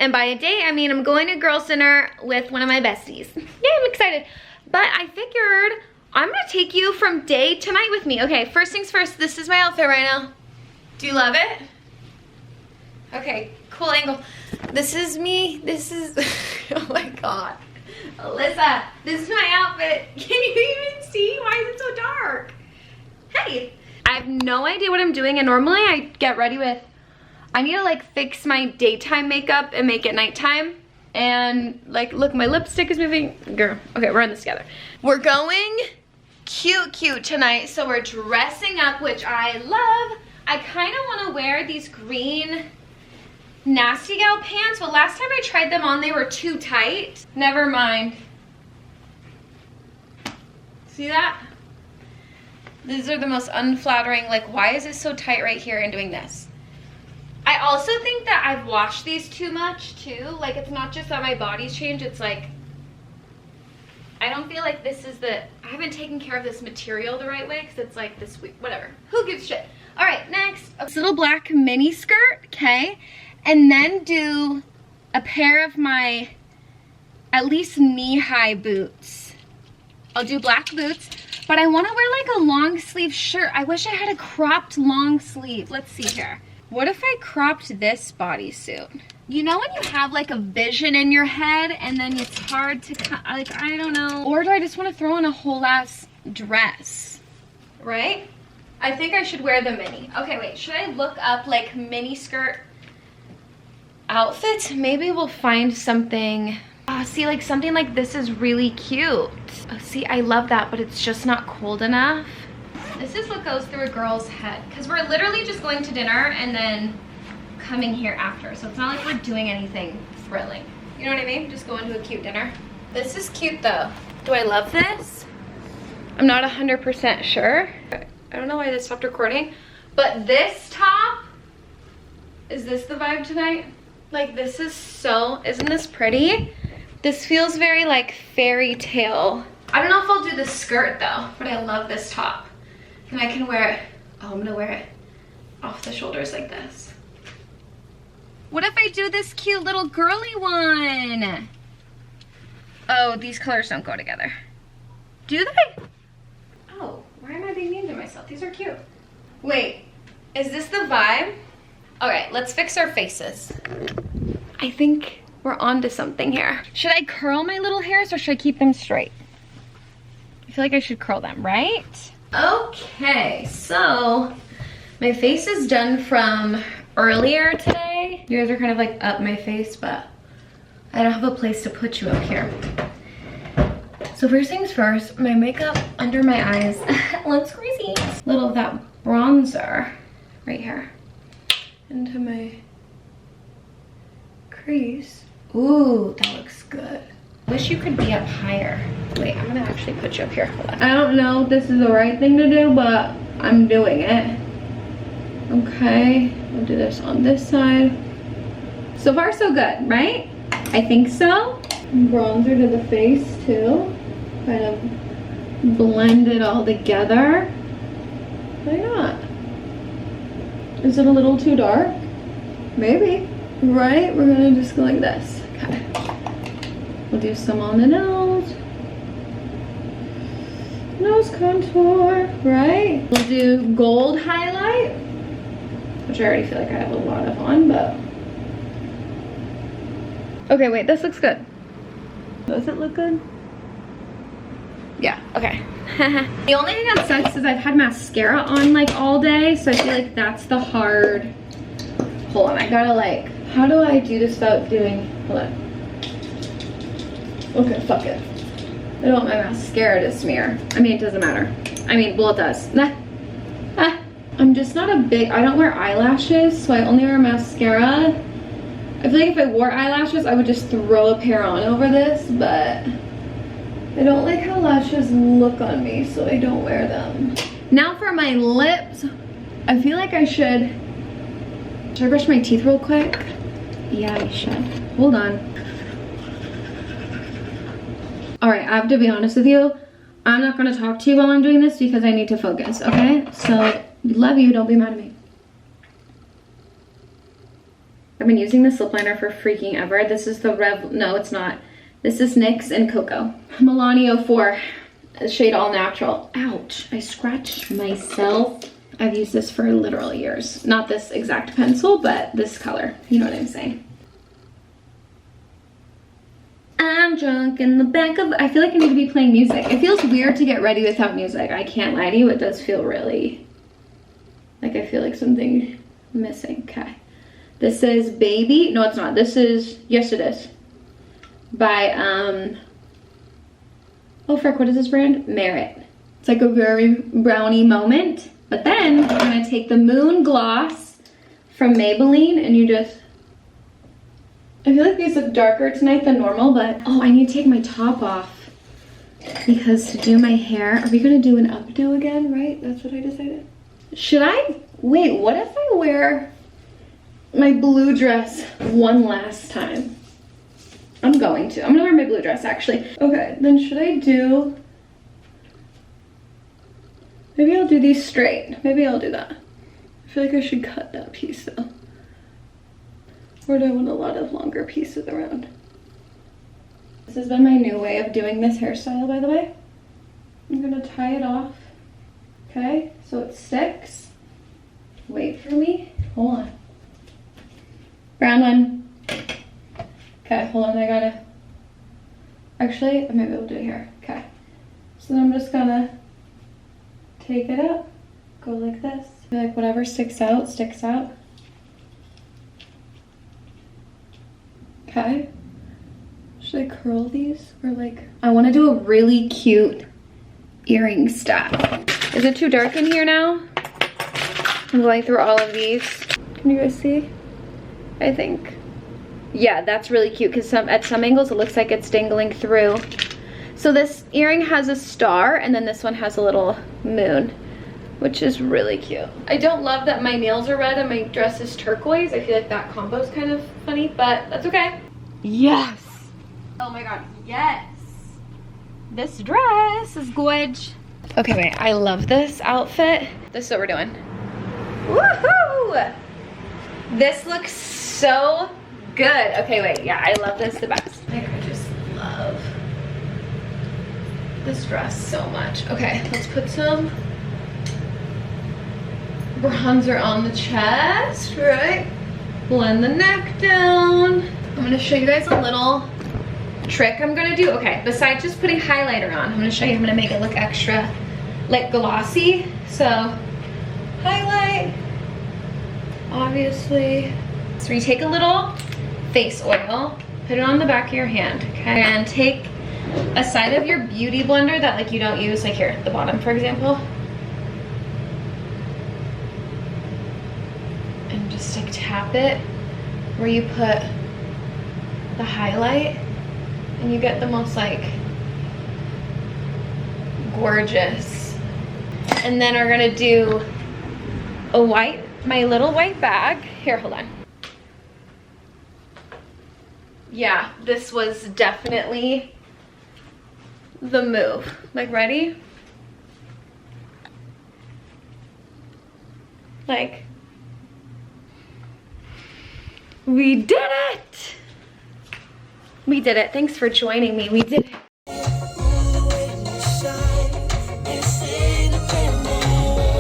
And by a date, I mean I'm going to girls' dinner with one of my besties. Yeah, I'm excited. But I figured I'm gonna take you from day to night with me. Okay, first things first, this is my outfit right now. Do you love it? Okay, cool angle. This is me, this is, oh my God. Alyssa, this is my outfit. Can you even see? Why is it so dark? Hey, I have no idea what I'm doing, and normally I get ready with, I need to like fix my daytime makeup and make it nighttime. And like, look, my lipstick is moving. Girl, okay, we're in this together. We're going cute tonight, so we're dressing up, which I love. I kind of want to wear these green Nasty Gal pants, but last time I tried them on, they were too tight. Never mind. See that? These are the most unflattering, like, why is it so tight right here and doing this? I also think that I've washed these too much too. Like, it's not just that my body's changed, it's like, I don't feel like this is I haven't taken care of this material the right way, because it's like this week, whatever. Who gives a shit? All right, next, this little black mini skirt, okay? And then do a pair of my, at least knee-high boots. I'll do black boots, but I wanna wear like a long sleeve shirt. I wish I had a cropped long sleeve. Let's see here. What if I cropped this bodysuit? You know when you have like a vision in your head and then it's hard to, like, I don't know. Or do I just want to throw in a whole ass dress? Right? I think I should wear the mini. Okay, wait, should I look up like mini skirt outfits? Maybe we'll find something. See, like something like this is really cute. Oh, see, I love that, but it's just not cold enough. This is what goes through a girl's head, because we're literally just going to dinner and then coming here after. So it's not like we're doing anything thrilling. You know what I mean? Just going to a cute dinner. This is cute though. Do I love this? I'm not 100% sure. I don't know why this stopped recording, but this top, is this the vibe tonight? Like, this is so, isn't this pretty? This feels very like fairy tale. I don't know if I'll do the skirt though, but I love this top. And I can wear it, oh, I'm gonna wear it off the shoulders like this. What if I do this cute little girly one? Oh, these colors don't go together. Do they? Oh, why am I being mean to myself? These are cute. Wait, is this the vibe? Okay, let's fix our faces. I think we're onto something here. Should I curl my little hairs or should I keep them straight? I feel like I should curl them, right? Okay, so my face is done from earlier today. You guys are kind of like up my face, but I don't have a place to put you up here. So first things first, my makeup under my eyes looks crazy. Little of that bronzer right here into my crease. Ooh, that looks good. Wish you could be up higher. Wait, I'm gonna actually put you up here. Hold on. I don't know if this is the right thing to do, but I'm doing it. Okay, we'll do this on this side. So far, so good, right? I think so. Bronzer to the face too. Kind of blend it all together. Why not? Is it a little too dark? Maybe. Right? We're gonna just go like this. Okay. We'll do some on the nose. Nose contour, right? We'll do gold highlight, which I already feel like I have a lot of on, but. Okay, wait, this looks good. Does it look good? Yeah, okay. The only thing that sucks is I've had mascara on like all day, so I feel like that's the hard. Hold on, I gotta like, how do I do this without doing, hold on. Okay, fuck it. I don't want my mascara to smear. I mean, it doesn't matter. I mean, well, it does. I'm just not a big, I don't wear eyelashes, so I only wear mascara. I feel like if I wore eyelashes, I would just throw a pair on over this, but I don't like how lashes look on me, so I don't wear them. Now for my lips, I feel like I should I brush my teeth real quick? Yeah, I should. Hold on. All right, I have to be honest with you. I'm not gonna talk to you while I'm doing this because I need to focus, okay? So, love you, don't be mad at me. I've been using this lip liner for freaking ever. This is the no, it's not. This is NYX and Cocoa. Milani 04, shade All Natural. Ouch, I scratched myself. I've used this for literal years. Not this exact pencil, but this color. You know what I'm saying. I'm drunk in the back of, I feel like I need to be playing music. It feels weird to get ready without music. I can't lie to you, it does feel really, like I feel like something missing. Okay. This is Baby, no it's not. This is, yes it is. By, oh frick, what is this brand? Merit. It's like a very brownie moment. But then you're gonna take the Moon Gloss from Maybelline and you just, I feel like these look darker tonight than normal, but oh, I need to take my top off because to do my hair, are we gonna do an updo again, right? That's what I decided. Should I, wait, what if I wear my blue dress one last time? I'm gonna wear my blue dress actually. Okay, then should I do, maybe I'll do these straight. Maybe I'll do that. I feel like I should cut that piece though. Or do I want a lot of longer pieces around? This has been my new way of doing this hairstyle, by the way. I'm gonna tie it off. Okay, so it sticks. Wait for me. Hold on. Brown one. Okay, hold on, I gotta. Actually, I might be able to do it here. Okay. So then I'm just gonna take it up, go like this. Like whatever sticks out, sticks out. Okay. Should I curl these or like, I want to do a really cute earring stack. Is it too dark in here now? I'm going through all of these. Can you guys see? I think. Yeah, that's really cute because at some angles it looks like it's dangling through. So this earring has a star and then this one has a little moon, which is really cute. I don't love that my nails are red and my dress is turquoise. I feel like that combo is kind of funny, but that's okay. Yes. Oh my god, yes. This dress is gorgeous. Okay, wait, I love this outfit. This is what we're doing. Woohoo! This looks so good. Okay, wait, yeah, I love this the best. Like, I just love this dress so much. Okay, let's put some bronzer on the chest, right? Blend the neck down. I'm gonna show you guys a little trick I'm gonna do. Okay, besides just putting highlighter on, I'm gonna show you, I'm gonna make it look extra like glossy. So, highlight, obviously. So you take a little face oil, put it on the back of your hand, okay? And take a side of your beauty blender that like you don't use, like here at the bottom, for example. And just like tap it where you put the highlight and you get the most like gorgeous. And then we're gonna do a white, my little white bag. Here, hold on. Yeah, this was definitely the move. Like, ready? Like, we did it! We did it. Thanks for joining me. We did it.